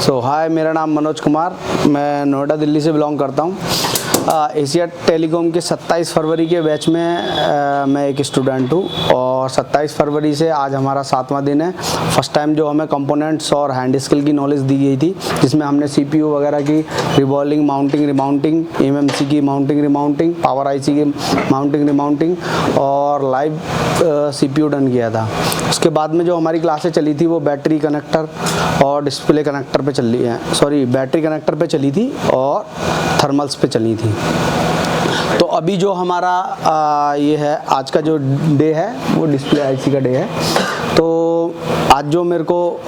हाय, मेरा नाम मनोज कुमार, मैं नोएडा दिल्ली से बिलोंग करता हूँ। एशिया टेलीकॉम के 27 फरवरी के बैच में मैं एक स्टूडेंट हूँ और 27 फरवरी से आज हमारा 7वां दिन है। फर्स्ट टाइम जो हमें कंपोनेंट्स और हैंड स्किल की नॉलेज दी गई थी, जिसमें हमने CPU वगैरह की रिवॉल्विंग माउंटिंग रिमाउंटिंग, MMC की माउंटिंग रिमाउंटिंग, पावर IC की माउंटिंग रिमाउंटिंग और लाइव CPU डन किया था। उसके बाद में जो हमारी क्लासें चली थी वो बैटरी कनेक्टर और डिस्प्ले कनेक्टर पे चली है, बैटरी कनेक्टर पे चली थी और थर्मल्स पे चली थी। तो अभी जो हमारा ये है, आज का जो डे है वो डिस्प्ले IC का डे है। तो आज जो मेरे को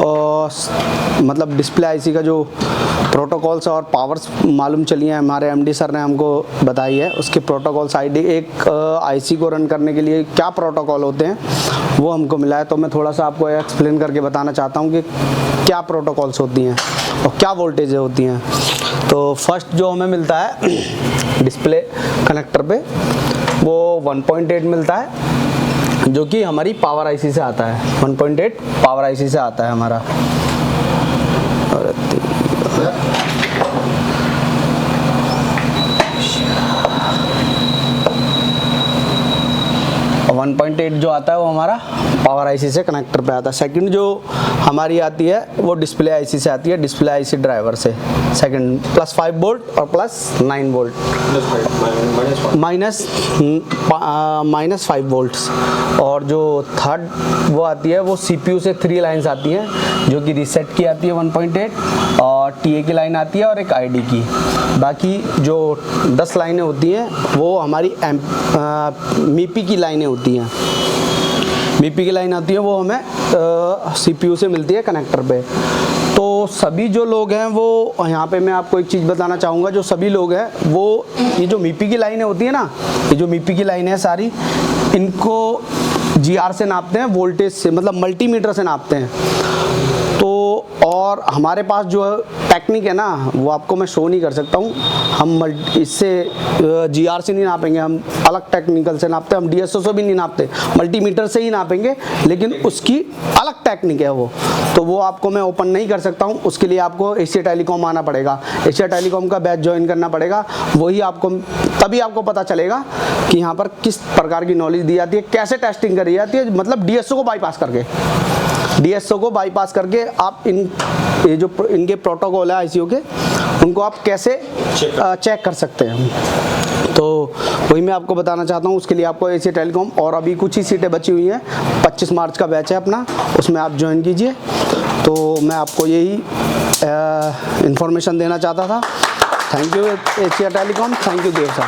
मतलब डिस्प्ले IC का जो प्रोटोकॉल्स और पावर्स मालूम चली हैं, हमारे MD सर ने हमको बताई है। उसके प्रोटोकॉल्स एक IC को रन करने के लिए क्या प्रोटोकॉल होते हैं वो हमको मिला है। तो मैं थोड़ा सा आपको एक्सप्लेन करके बताना चाहता हूँ कि क्या प्रोटोकॉल्स होती हैं और क्या वोल्टेजें होती हैं। तो फर्स्ट जो हमें मिलता है डिस्प्ले कनेक्टर पे, वो 1.8 मिलता है, जो कि हमारी पावर IC से आता है। 1.8 पावर IC से आता है हमारा। 1.8 जो आता है वो हमारा पावर IC से कनेक्टर पे आता है। सेकंड जो हमारी आती है वो डिस्प्ले IC से आती है, डिस्प्ले IC ड्राइवर से। सेकंड +5 वोल्ट और +9 वोल्ट, माइनस 5 वोल्ट्स। और जो थर्ड वो आती है वो CPU से 3 लाइन्स आती हैं, जो कि रीसेट की आती है 1.8 और TA की लाइन आती है और एक ID की। बाकी जो 10 लाइनें होती हैं वो हमारी MIPI की लाइनें होती हैं। MIPI की लाइन आती है वो हमें CPU से मिलती है कनेक्टर पे। तो सभी जो लोग हैं वो यहाँ पे मैं आपको एक चीज़ बताना चाहूँगा, जो सभी लोग हैं वो ये जो MIPI की लाइनें होती है ना, ये जो MIPI की लाइनें हैं सारी, इनको GR से नापते हैं, वोल्टेज से, मतलब मल्टीमीटर से नापते हैं। तो और हमारे पास जो टेक्निक है ना वो आपको मैं शो नहीं कर सकता हूँ। हम इससे GR से नहीं नापेंगे, हम अलग टेक्निकल से नापते हैं। हम DSO से भी नहीं नापते, मल्टीमीटर से ही नापेंगे, लेकिन उसकी अलग टेक्निक है वो। तो वो आपको मैं ओपन नहीं कर सकता हूँ। उसके लिए आपको एशिया टेलीकॉम आना पड़ेगा, एशिया टेलीकॉम का बैच ज्वाइन करना पड़ेगा। वही आपको, तभी आपको पता चलेगा कि यहाँ पर किस प्रकार की नॉलेज दी जाती है, कैसे टेस्टिंग करी जाती है। मतलब DSO को बाईपास करके, DSO को बाईपास करके आप ये जो इनके प्रोटोकॉल है ICO के, उनको आप कैसे चेक कर सकते हैं। तो वही मैं आपको बताना चाहता हूँ। उसके लिए आपको एशिया टेलीकॉम, और अभी कुछ ही सीटें बची हुई हैं, 25 मार्च का बैच है अपना, उसमें आप ज्वाइन कीजिए। तो मैं आपको यही इन्फॉर्मेशन देना चाहता था। Thank you Asia Telecom, thank you Dev sir.